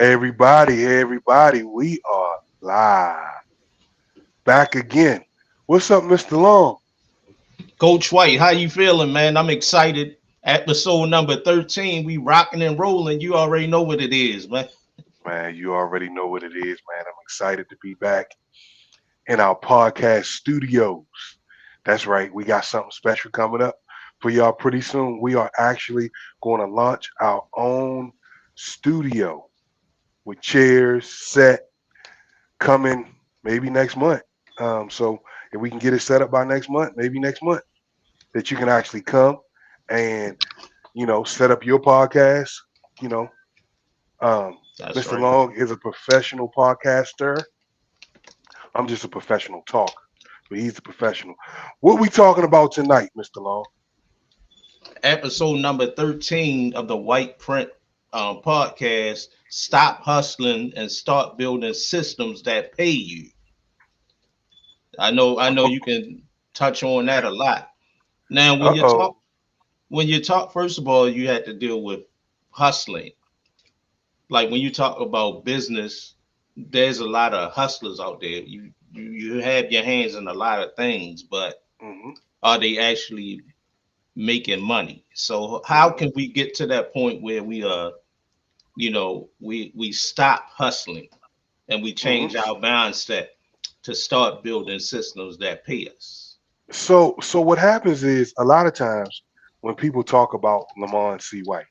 Everybody, we are live. Back again. What's up, Mr. Long? Coach White, how you feeling, man? I'm excited. Episode number 13. We rocking and rolling. You already know what it is, man. Man, you already know what it is, man. I'm excited to be back in our podcast studios. That's right, we got something special coming up for y'all pretty soon. We are actually going to launch our own studio with chairs, set, coming maybe next month. So if we can get it set up by next month, maybe next month, that you can actually come and set up your podcast. You know, um, That's Mr. right. Long is a professional podcaster. I'm just a professional talker, but he's a professional. What we talking about tonight, Mr. Long? Episode number 13 of the White Print podcast. Stop hustling and start building systems that pay you. I know you can touch on that a lot. Now, Uh oh. when you talk, first of all, you had to deal with hustling. Like when you talk about business, there's a lot of hustlers out there. You have your hands in a lot of things, but Hmm. are they actually making money? So how Hmm. can we get to that point where we stop hustling and we Hmm. change our mindset to start building systems that pay us? So what happens is a lot of times when people talk about Lamont White,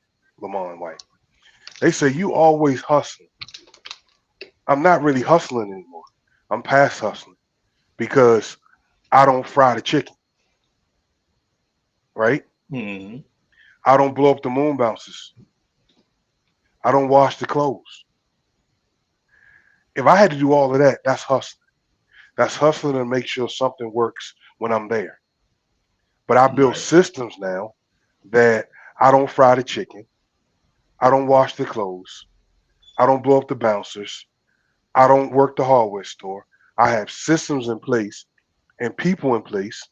they say you always hustling. I'm not really hustling anymore. I'm past hustling because I don't fry the chicken, right? Hmm. I don't blow up the moon bounces. I don't wash the clothes. If I had to do all of that, that's hustling. That's hustling to make sure something works when I'm there. But I build Right. systems now that I don't fry the chicken. I don't wash the clothes. I don't blow up the bouncers. I don't work the hardware store. I have systems in place and people in place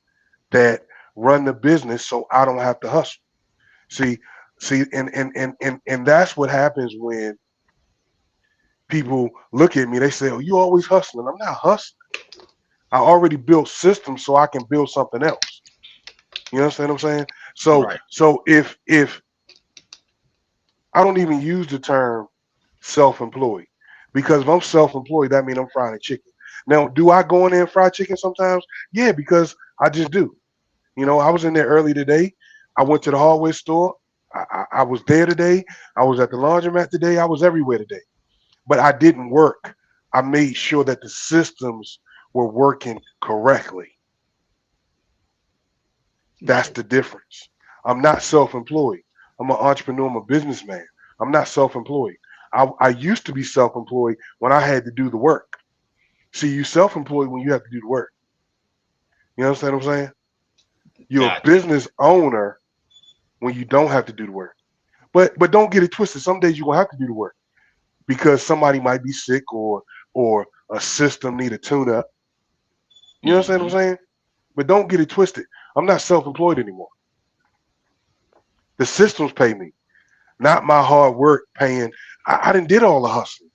that run the business so I don't have to hustle. See, and that's what happens when people look at me, they say, "Oh, you always hustling." I'm not hustling. I already built systems so I can build something else. You understand what I'm saying? So Right. so if I don't even use the term self-employed because if I'm self-employed, that means I'm frying a chicken. Now, do I go in there and fry chicken sometimes? Yeah, because I just do. I was in there early today. I went to the hardware store. I was there today. I was at the laundromat today. I was everywhere today. But I didn't work. I made sure that the systems were working correctly. That's Right. the difference. I'm not self-employed. I'm an entrepreneur. I'm a businessman. I'm not self-employed. I used to be self-employed when I had to do the work. See, you self-employed when you have to do the work. You understand what I'm saying? You're a Gotcha. business owner when you don't have to do the work. But don't get it twisted. Some days you're gonna have to do the work because somebody might be sick or a system need a tune up. You understand what Hmm. I'm saying? But don't get it twisted. I'm not self-employed anymore. The systems pay me, not my hard work paying. I didn't did all the hustling.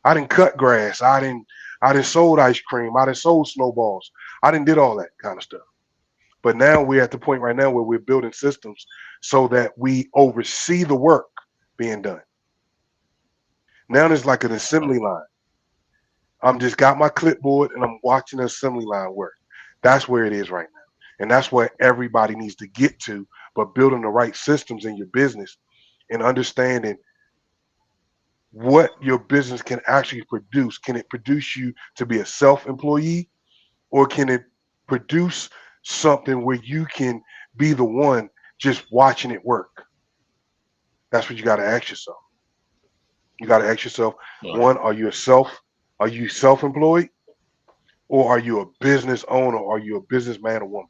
I didn't cut grass. I didn't sold ice cream. I didn't sold snowballs. I didn't did all that kind of stuff. But now we're at the point right now where we're building systems so that we oversee the work being done. Now there's like an assembly line. I'm just got my clipboard and I'm watching the assembly line work. That's where it is right now. And that's where everybody needs to get to, but building the right systems in your business and understanding what your business can actually produce. Can it produce you to be a self-employee or can it produce something where you can be the one just watching it work? That's what you got to ask yourself. You got to ask yourself, Right. one, are you self-employed or are you a business owner? Or are you a businessman or woman?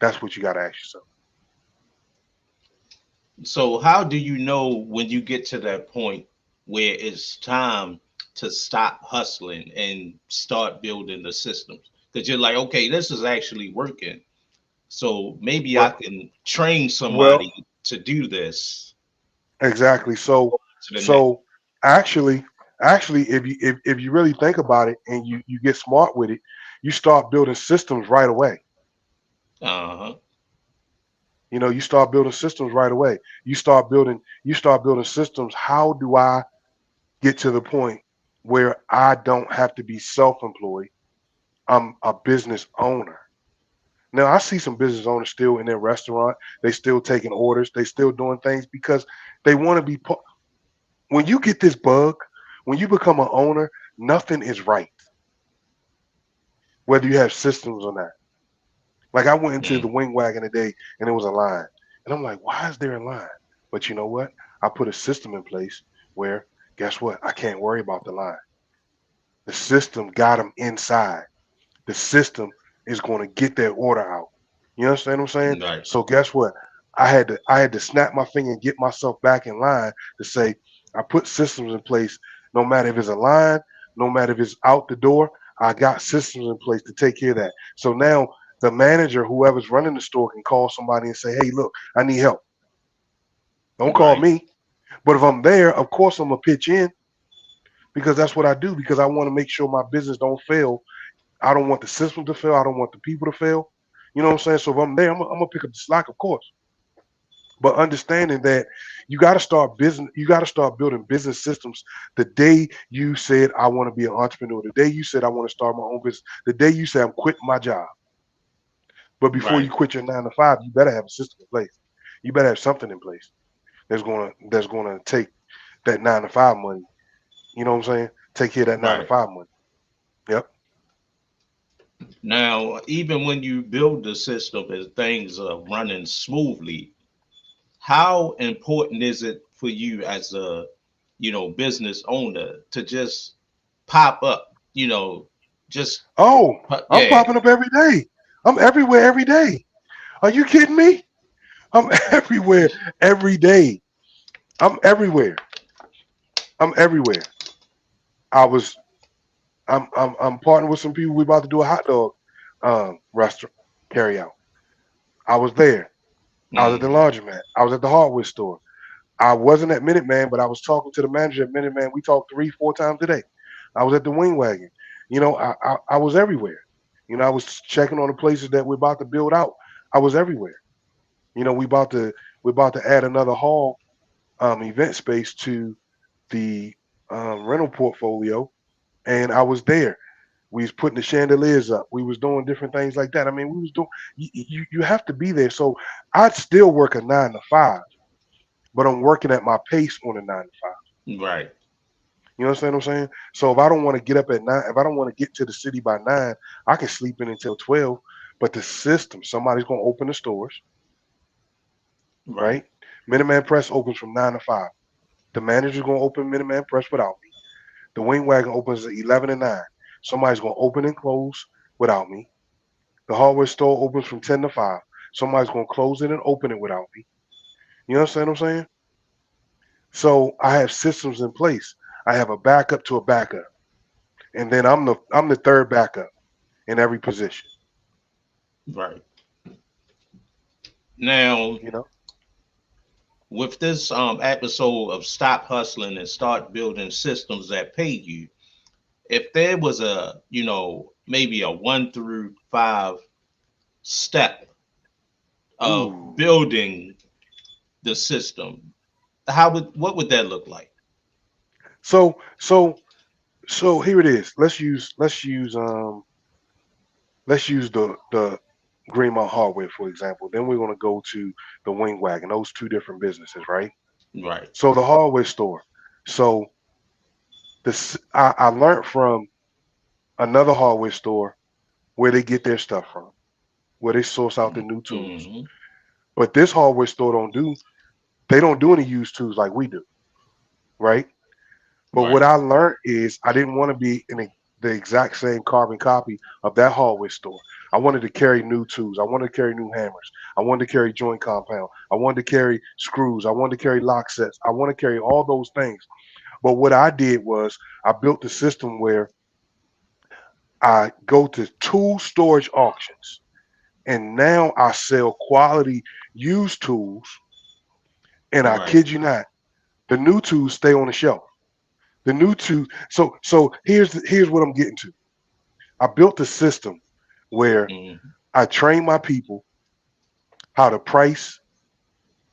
That's what you got to ask yourself. So how do you know when you get to that point where it's time to stop hustling and start building the systems? Because you're like, okay, this is actually working. So maybe I Well, can train well, somebody to do this exactly. So, to the next. so actually, Actually, if you really think about it and you get smart with it, you start building systems right away. Uh-huh. You start building systems right away. You start building systems. How do I get to the point where I don't have to be self-employed? I'm a business owner. Now I see some business owners still in their restaurant. They still taking orders. They still doing things because they want to be. When you get this bug, when you become an owner, nothing is right, whether you have systems or not. Like I went into the Mm. wing wagon today and there was a line. And I'm like, why is there a line? But you know what? I put a system in place where, guess what? I can't worry about the line. The system got them inside. The system is going to get their order out. You understand what I'm saying? Right. So guess what? I had to snap my finger and get myself back in line to say I put systems in place. No matter if it's a line, no matter if it's out the door, I got systems in place to take care of that. So now the manager, whoever's running the store, can call somebody and say, "Hey, look, I need help. Don't call Right. me." But if I'm there, of course I'm gonna pitch in because that's what I do because I want to make sure my business don't fail. I don't want the system to fail. I don't want the people to fail. You know what I'm saying? So if I'm there, I'm gonna pick up the slack, of course. But understanding that you got to start building business systems. The day you said I want to be an entrepreneur, the day you said I want to start my own business, the day you said I'm quitting my job. But before you Right. quit your 9 to 5, you better have a system in place. You better have something in place that's gonna take that 9 to 5 money. You know what I'm saying? Take care of that nine to Right. five money. Yep. Now, even when you build the system and things are running smoothly, how important is it for you as a, business owner to just pop up, just Oh, I'm yeah. popping up every day. I'm everywhere every day. Are you kidding me? I'm everywhere every day. I'm everywhere. I'm everywhere. I was I'm partnering with some people. We about to do a hot dog restaurant carry out. I was there. I was at the Hmm. laundromat. I was at the hardware store. I wasn't at Minuteman, but I was talking to the manager at Minuteman. We talked 3, 4 times a day. I was at the wing wagon. I was everywhere. I was checking on the places that we're about to build out. I was everywhere. We about to add another hall event space to the rental portfolio, and I was there. We was putting the chandeliers up. We was doing different things like that. I mean, we was doing. You have to be there. So I'd still work a 9 to 5, but I'm working at my pace on a 9 to 5. Right. You understand what I'm saying? So if I don't want to get up at 9, if I don't want to get to the city by 9, I can sleep in until 12. But the system, somebody's gonna open the stores, Right. right? Minuteman Press opens from 9 to 5. The manager's gonna open Minuteman Press without me. The wing wagon opens at 11 to 9. Somebody's gonna open and close without me. The hardware store opens from 10 to 5. Somebody's gonna close it and open it without me. You understand what I'm saying? So I have systems in place. I have a backup to a backup, and then I'm the third backup in every position. Right. Now, You know. with this episode of Stop Hustling and Start Building Systems That Pay You, if there was a, maybe a 1 through 5 step of Ooh. building the system, what would that look like? So so so here it is. Let's use the Greenmount Hardware for example. Then we're gonna go to the Wing Wagon. Those two different businesses, right? Right. So the hardware store. So I learned from another hardware store where they get their stuff from, where they source out the new tools. Hmm. But this hardware store they don't do any used tools like we do, right? But what Right. I learned is I didn't want to be the exact same carbon copy of that hardware store. I wanted to carry new tools. I wanted to carry new hammers. I wanted to carry joint compound. I wanted to carry screws. I wanted to carry lock sets. I want to carry all those things. But what I did was I built a system where I go to tool storage auctions, and now I sell quality used tools. And I Right. kid you not, the new tools stay on the shelf. The new two. So here's what I'm getting to. I built a system where Mhm. I train my people how to price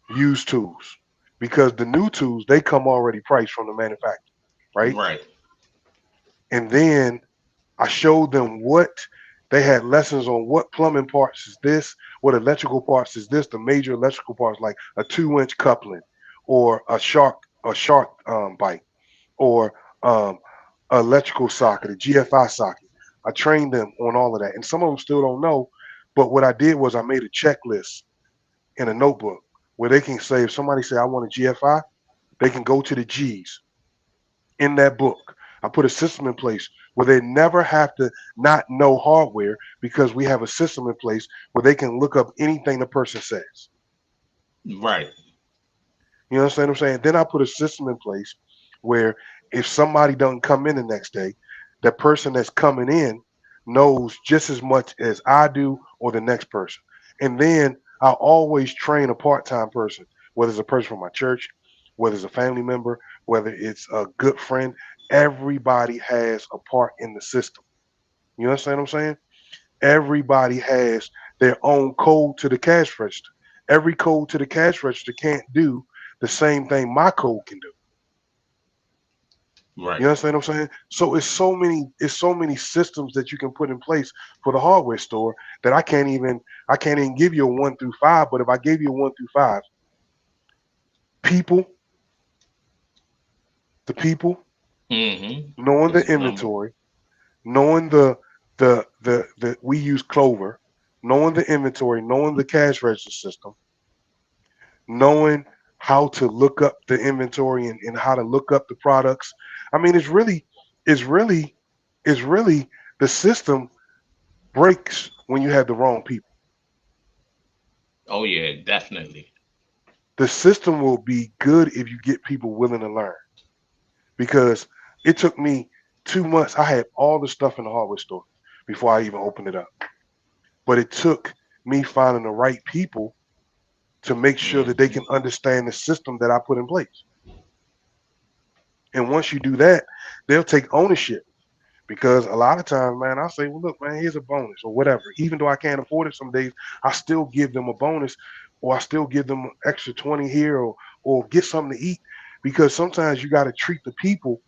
used tools because the new tools they come already priced from the manufacturer, right? Right. And then I showed them what they had lessons on what plumbing parts is this, what electrical parts is this, the major electrical parts like a 2-inch coupling or a shark bite or um, electrical socket, a GFI socket. I trained them on all of that, and some of them still don't know. But what I did was I made a checklist in a notebook where they can say if somebody say I want a GFI, they can go to the G's in that book. I put a system in place where they never have to not know hardware because we have a system in place where they can look up anything the person says. Right. You understand what I'm saying? Then I put a system in place where if somebody doesn't come in the next day, that person that's coming in knows just as much as I do or the next person. And then I always train a part-time person, whether it's a person from my church, whether it's a family member, whether it's a good friend. Everybody has a part in the system. You understand what I'm saying? Everybody has their own code to the cash register. Every code to the cash register can't do the same thing my code can do. Right. You understand what I'm saying? So it's so many systems that you can put in place for the hardware store that I can't even give you a 1 through 5. But if I gave you a 1 through 5, people, the people, Mm-hmm. knowing the It's number. inventory, knowing the we use Clover, knowing the inventory, knowing the cash register system, knowing how to look up the inventory and how to look up the products. I mean, it's really, it's really the system breaks when you have the wrong people. Oh yeah, definitely. The system will be good if you get people willing to learn. Because it took me 2 months. I had all the stuff in the hardware store before I even opened it up. But it took me finding the right people to make sure that they Mm-hmm. can understand the system that I put in place. And once you do that, they'll take ownership. Because a lot of times, man, I'll say, well, look, man, here's a bonus or whatever. Even though I can't afford it some days, I still give them a bonus or I still give them extra 20 here or get something to eat. Because sometimes you got to treat the people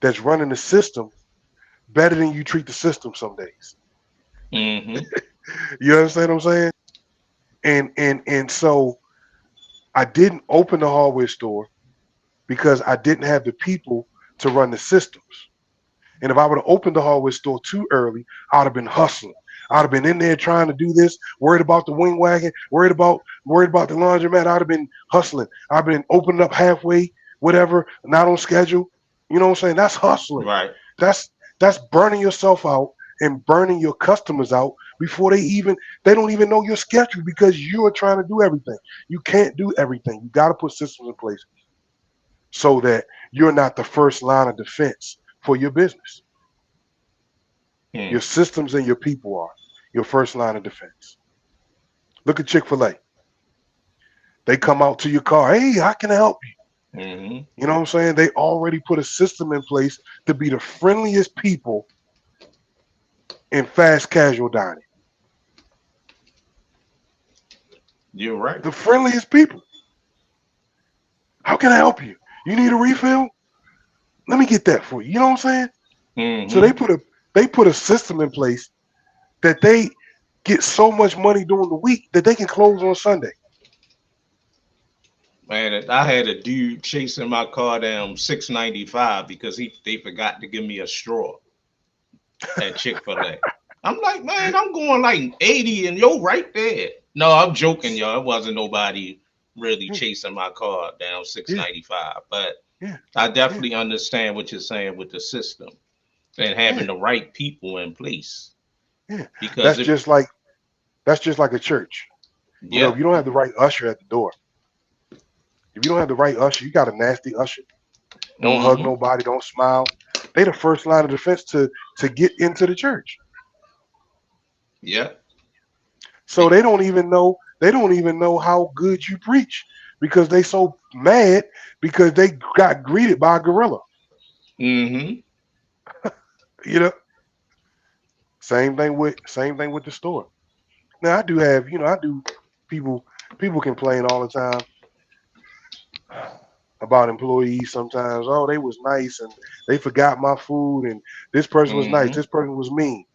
that's running the system better than you treat the system some days. Mm-hmm. You understand what I'm saying? And so I didn't open the hardware store because I didn't have the people to run the systems. And if I would have opened the hardware store too early, I'd have been hustling. I'd have been in there trying to do this, worried about the wing wagon, worried about the laundromat. I'd have been hustling. I've been opening up halfway, whatever, not on schedule. You know what I'm saying? That's hustling. Right. That's that's burning yourself out and burning your customers out before they don't even know your schedule because you are trying to do everything. You can't do everything. You got to put systems in place so that you're not the first line of defense for your business. Your Mm. systems and your people are your first line of defense. Look at Chick-fil-A. They come out to your car. Hey, how can I help you? Mm-hmm. You know what I'm saying? They already put a system in place to be the friendliest people in fast casual dining. You're right. The friendliest people. How can I help you? You need a refill? Let me get that for you. You know what I'm saying? So they Mm-hmm. put a they put a system in place that they get so much money during the week that they can close on Sunday. Man, I had a dude chasing my car down 695 because they forgot to give me a straw at Chick-fil-A. I'm like, man, I'm going like 80 and you're right there. No, I'm joking, y'all. It wasn't nobody really Yeah, chasing my car down yeah, 695. But yeah, I yeah, definitely understand what you're saying with the system and having yeah, the right people in place. yeah. Because That's if, just like that's just like a church. If yep. you don't have the right usher at the door, if you don't have the right usher, you got a nasty usher. Don't hug Mm-hmm. nobody, don't smile. They the first line of defense to get into the church. Yep. So they don't even know how good you preach because they so mad because they got greeted by a gorilla. Mm-hmm. You know, same thing with the store. Now I do have, I do people people complain all the time about employees sometimes. Oh, they was nice and they forgot my food and this person was nice, Mm-hmm. this person was mean.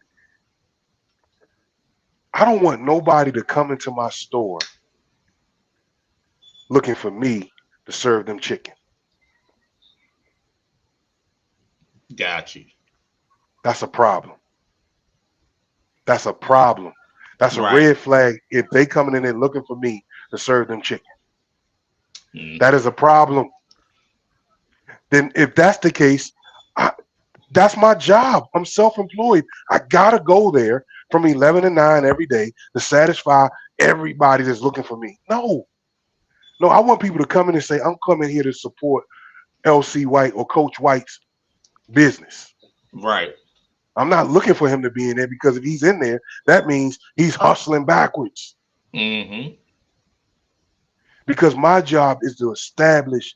I don't want nobody to come into my store looking for me to serve them chicken. Got you. That's a problem. That's a problem. That's a Right. red flag if they coming in there looking for me to serve them chicken. That Mm-hmm. is a problem. Then if that's the case, I, that's my job. I'm self-employed. I gotta go there from 11 to 9 every day to satisfy everybody that's looking for me. No, no, I want people to come in and say, I'm coming here to support LC White or Coach White's business. Right. I'm not looking for him to be in there because if he's in there, that means he's hustling backwards. Mm-hmm. Because my job is to establish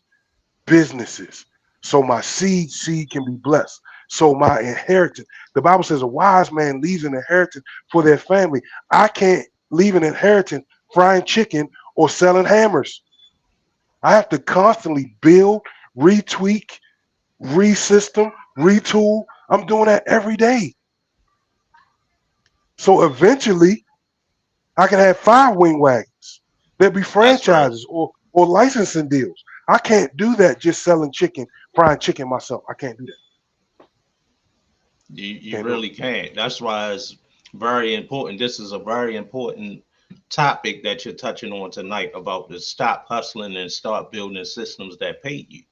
businesses so my seed can be blessed. So my inheritance, the Bible says a wise man leaves an inheritance for their family. I can't leave an inheritance frying chicken or selling hammers. I have to constantly build, retweak, resystem, retool. I'm doing that every day. So eventually I can have 5 wing wagons. There'll be That's right. franchises or licensing deals. I can't do that just selling chicken, frying chicken myself. I can't do that. You Can't do it. really can't. That's why it's very important. This is a very important topic that you're touching on tonight about the stop hustling and start building systems that pay you.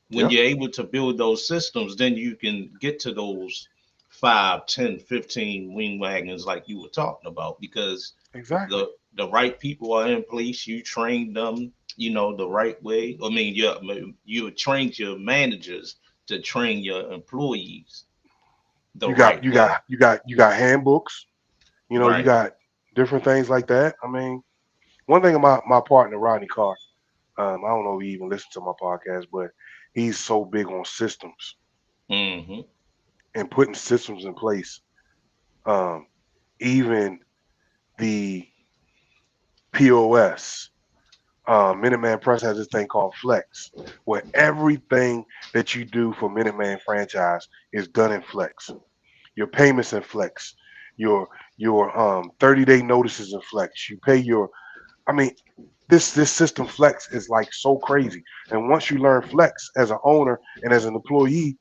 When Yeah, you're able to build those systems, then you can get to those 5, 10, 15 wing wagons like you were talking about because exactly. the right people are in place. You train them, the right way. I mean, you trained your managers to train your employees the You got right you way. got you got you got handbooks. You Right. got different things like that. I mean, one thing about my partner Rodney Carr, I don't know if he even listens to my podcast, but he's so big on systems Mm-hmm. and putting systems in place. Um, even the POS. Minuteman Press has this thing called Flex, where everything that you do for Minuteman franchise is done in Flex. Your payments in Flex, your 30-day notices in Flex. You pay your, I mean, this system Flex is like so crazy. And once you learn Flex as an owner and as an employee,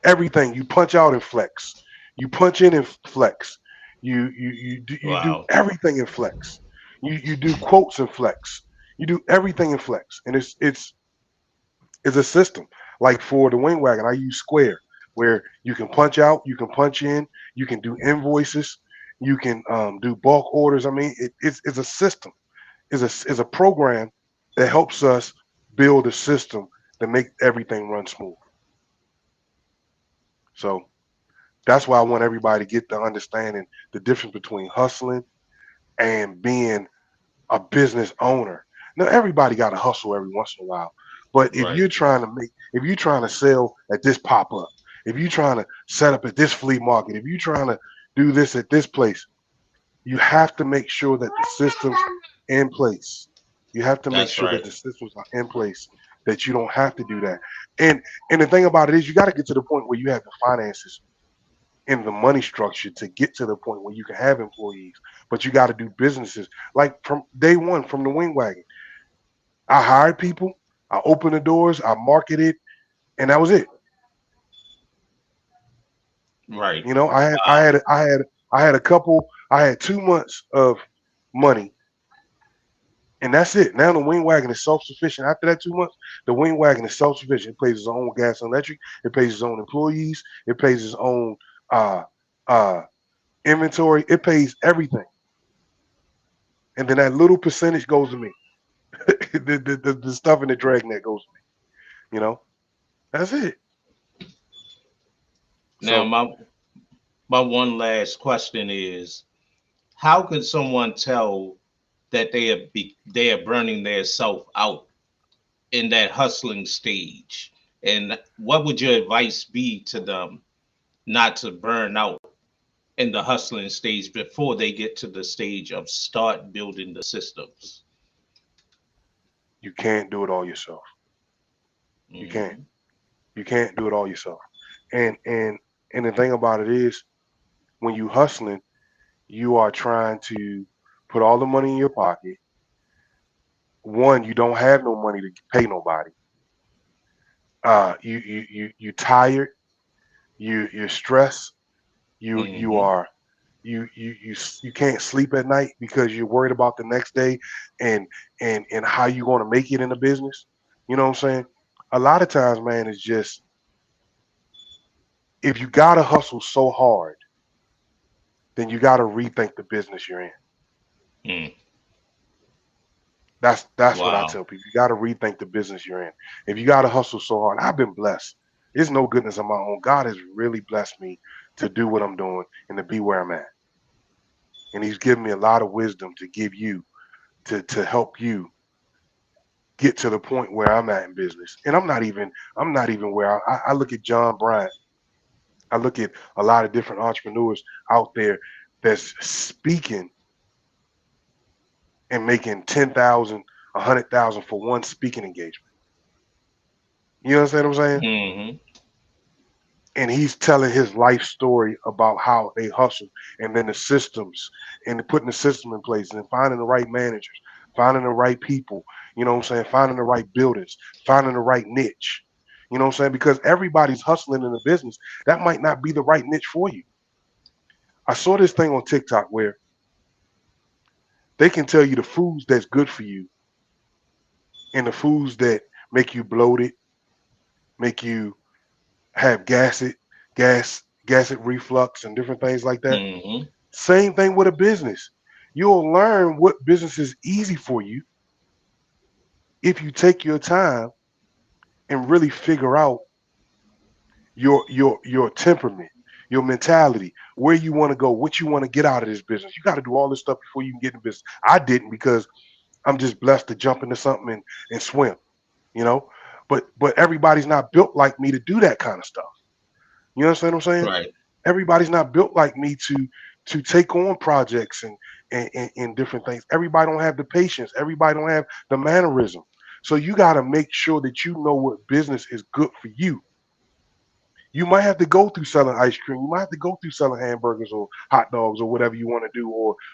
everything you punch out in Flex, you punch in Flex, you do Wow. everything in Flex. You do quotes in Flex. You do everything in Flex, and it's a system. Like for the wing wagon, I use Square, where you can punch out, you can punch in, you can do invoices, you can do bulk orders. I mean, it's a system. Is a program that helps us build a system to make everything run smooth. So that's why I want everybody to get the understanding the difference between hustling and being a business owner. Now everybody got to hustle every once in a while, but Right. if you're trying to sell at this pop up, if you're trying to set up at this flea market, if you're trying to do this at this place, you have to make sure that the systems in place. You have to make That's sure that right. the systems are in place that you don't have to do that. And and the thing about it is you got to get to the point where you have the finances in the money structure to get to the point where you can have employees, but you got to do businesses like from day one from the wing wagon. I hired people, I opened the doors, I marketed, and that was it. Right. You know, I had a couple, I had 2 months of money, and that's it. Now the wing wagon is self-sufficient. After that 2 months, the wing wagon is self-sufficient. It pays its own gas and electric. It pays its own employees. It pays its own uh, uh, inventory. It pays everything, and then that little percentage goes to me. the stuff in the dragnet goes to me. That's it. Now, So my one last question is, how can someone tell that they are burning their self out in that hustling stage? And what would your advice be to them not to burn out in the hustling stage before they get to the stage of start building the systems? You can't do it all yourself. You can't. Hmm. You can't do it all yourself. And the thing about it is, when you hustling, you are trying to put all the money in your pocket. One, you don't have no money to pay nobody. You tired. You're stressed. You Hmm. are you can't sleep at night because you're worried about the next day and and how you going to make it in the business. You know what I'm saying? A lot of times, man, it's just if you gotta hustle so hard, then you gotta rethink the business you're in. Mm. That's what I Wow. tell people. You gotta rethink the business you're in. If you gotta hustle so hard, I've been blessed. It's no goodness of my own. God has really blessed me to do what I'm doing and to be where I'm at. And He's given me a lot of wisdom to give you to help you get to the point where I'm at in business. And I'm not even where I look at John Bryant. I look at a lot of different entrepreneurs out there that's speaking and making 10,000, 100,000 for one speaking engagement. You understand what I'm saying? Hmm. And he's telling his life story about how they hustle and then the systems and putting the system in place and finding the right managers, finding the right people, you know what I'm saying, finding the right buildings, finding the right niche. You know what I'm saying? Because everybody's hustling in the business. That might not be the right niche for you. I saw this thing on TikTok where they can tell you the foods that's good for you and the foods that make you bloated, make you have gastric reflux and different things like that. Hmm. Same thing with a business. You'll learn what business is easy for you if you take your time and really figure out your temperament, your mentality, where you want to go, what you want to get out of this business. You got to do all this stuff before you can get in business. I didn't because I'm just blessed to jump into something and swim, you know. But everybody's not built like me to do that kind of stuff. You understand what I'm saying? Right. Everybody's not built like me to take on projects and different things. Everybody don't have the patience. Everybody don't have the mannerism. So you got to make sure that you know what business is good for you. You might have to go through selling ice cream. You might have to go through selling hamburgers or hot dogs or whatever you want to do,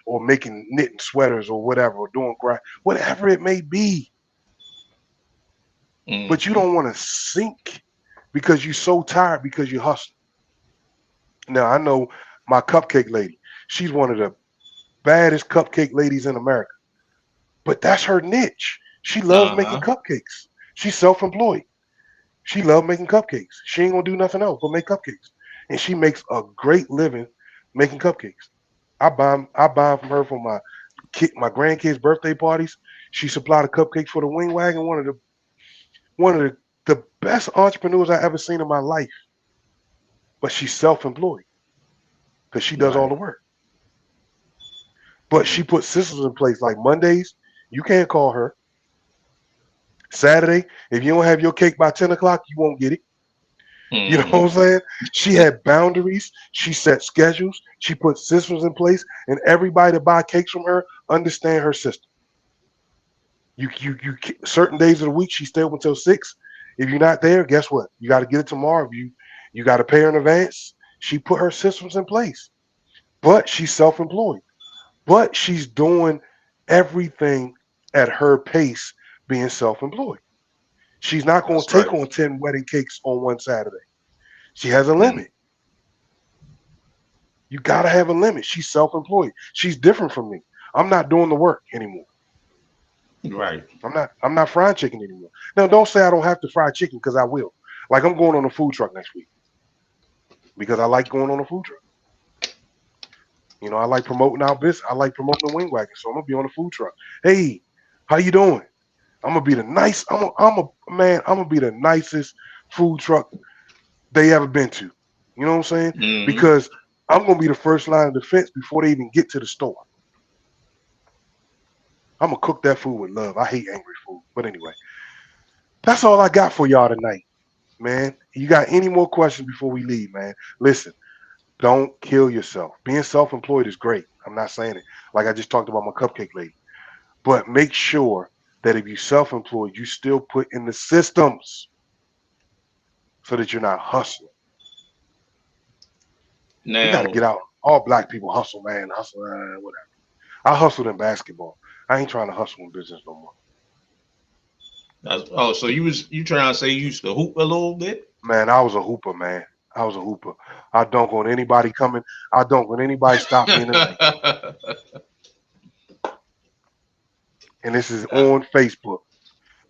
or making knitting sweaters or whatever, or doing whatever it may be. But you Hmm. don't want to sink because you're so tired because you're hustling. Now I know my cupcake lady. She's one of the baddest cupcake ladies in America. But that's her niche. She loves making Uh-huh. cupcakes. She's self-employed. She loves making cupcakes. She ain't gonna do nothing else but make cupcakes. And she makes a great living making cupcakes. I buy 'em from her for my grandkids' birthday parties. She supplied the cupcakes for the wing wagon. One of the best entrepreneurs I ever seen in my life. But she's self-employed because she does all the Right. work. But she Mm-hmm. puts systems in place like Mondays. You can't call her. Saturday, if you don't have your cake by 10 o'clock, you won't get it. You know what I'm saying? She had boundaries. She set schedules. She put systems in place, and everybody that buy cakes from her understand her system. Certain days of the week she stay open until 6. If you're not there, guess what? You got to get it tomorrow. If you got to pay her in advance. She put her systems in place, but she's self-employed. But she's doing everything at her pace, being self-employed. She's not going That's to take right. on 10 wedding cakes on one Saturday. She has a Mm. limit. You got to have a limit. She's self-employed. She's different from me. I'm not doing the work anymore. Right. I'm not frying chicken anymore. Now, don't say I don't have to fry chicken because I will. Like I'm going on a food truck next week because I like going on a food truck. You know, I like promoting our business. I like promoting the wing wagon. So I'm gonna be on a food truck. Hey, how you doing? I'm gonna be the nice. I'm a man. I'm gonna be the nicest food truck they ever been to. You know what I'm saying? Hmm. Because I'm gonna be the first line of defense before they even get to the store. I'm gonna cook that food with love. I hate angry food. But anyway, that's all I got for y'all tonight. Man, you got any more questions before we leave, man? Listen, don't kill yourself. Being self-employed is great. I'm not saying it. Like I just talked about my cupcake lady. But make sure that if you're self-employed, you still put in the systems so that you're not hustling. We got to Now, get out. All black people hustle, man. Hustle, whatever. I hustled in basketball. I ain't trying to hustle in business no more. oh, so you trying to say you used to hoop a little bit? Man, I was a hooper, man. I was a hooper. I dunk on anybody coming. I dunk when anybody stop me in the lane. And this is on Facebook.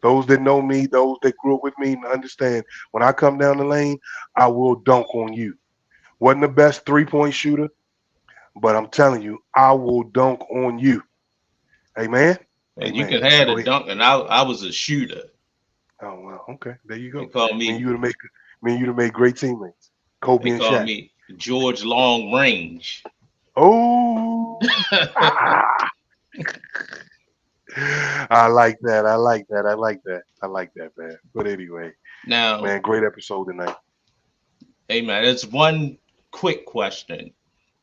Those that know me, those that grew up with me, understand when I come down the lane, I will dunk on you. Wasn't the best 3-point shooter, but I'm telling you, I will dunk on you. Amen. And you Amen. can have Go a ahead. dunk, and I was a shooter. Oh well, okay. There you They go. call Me and me you'd have made great teammates. Kobe they and call Shaq. me George Long Range. Oh, I like that. I like that. I like that. I like that, man. But anyway, Now, man, great episode tonight. hey man, it's one quick question.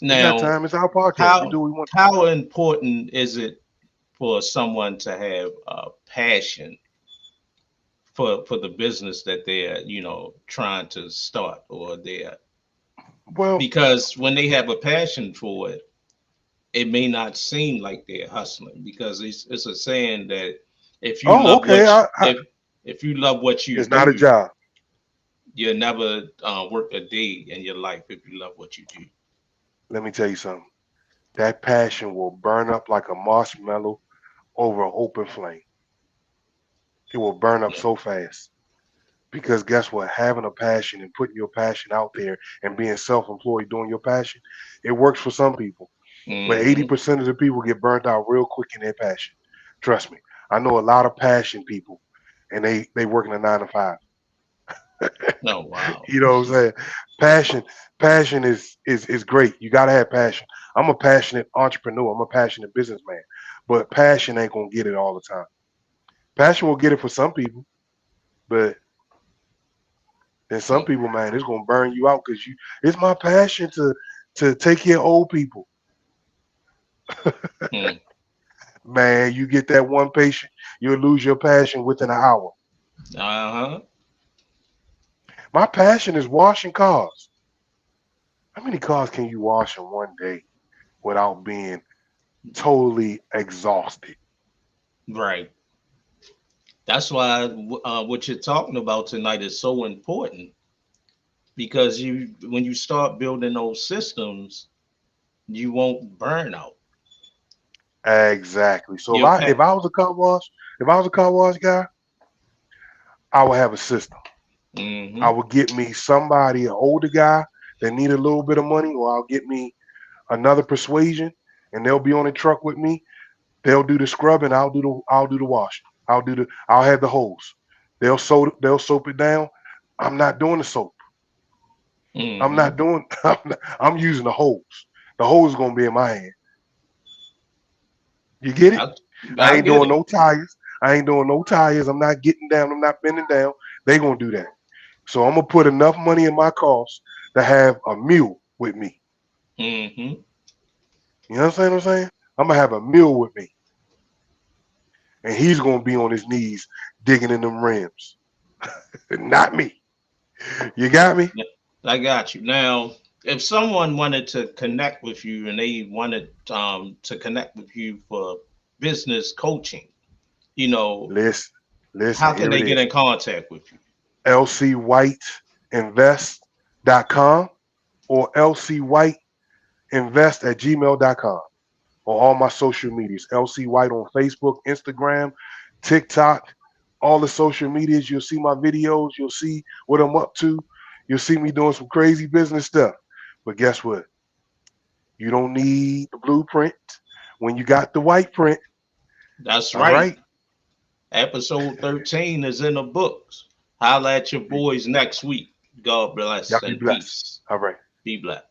We got Now, time. It's our podcast. We how do what we want. how important is it for someone to have a passion for the business that they're trying to start, or they're Well, because when they have a passion for it, it may not seem like they're hustling, because it's a saying that if you oh, love okay. if you love what you It's not a do, job. you'll never work a day in your life if you love what you do. Let me tell you something. That passion will burn up like a marshmallow over an open flame. It will burn up Yeah. so fast. Because guess what? Having a passion and putting your passion out there and being self-employed doing your passion, it works for some people. But Hmm. 80% of the people get burnt out real quick in their passion. Trust me. I know a lot of passion people and they working a 9 to 5. Oh wow. You know what I'm saying? Passion, passion is great. You gotta have passion. I'm a passionate entrepreneur. I'm a passionate businessman. But passion ain't gonna get it all the time. Passion will get it for some people, but then some people, man, it's gonna burn you out because you. It's my passion to take care of old people. Mm-hmm. Man, you get that one patient, you'll lose your passion within an hour. Uh-huh. My passion is washing cars. How many cars can you wash in one day without being totally exhausted? Right. That's why what you're talking about tonight is so important, because when you start building those systems, you won't burn out. Exactly. So if You'll I pack. if I was a car wash, if I was a car wash guy, I would have a system. I Hmm. would get me somebody, an older guy that need a little bit of money, or I'll get me another persuasion, and they'll be on the truck with me. They'll do the scrubbing. I'll do the washing. I'll have the hose. They'll soap it down. I'm not doing the soap. I'm Hmm. not doing. I'm using the hose. The hose is gonna be in my hand. You get it? I, I I ain't get doing it. no tires. I ain't doing no tires. I'm not getting down. I'm not bending down. They gonna do that. So I'm gonna put enough money in my cost to have a mule with me. Hmm. You understand what I'm saying? I'm gonna have a mule with me, and he's gonna be on his knees digging in them rims. Not me. You got me? I got you. Now, if someone wanted to connect with you and they wanted to connect with you for business coaching, you know, Listen, listen, how can here it they get is. in contact with you? lcwhiteinvest.com or lcwhiteinvest@gmail.com or all my social medias. LC White on Facebook, Instagram, TikTok, all the social medias. You'll see my videos. You'll see what I'm up to. You'll see me doing some crazy business stuff. But guess what? You don't need the blueprint when you got the white print. That's All right. right. Episode 13 is in the books. Holla at your boys next week. God Y'all bless be and blessed. peace. All right. Be blessed.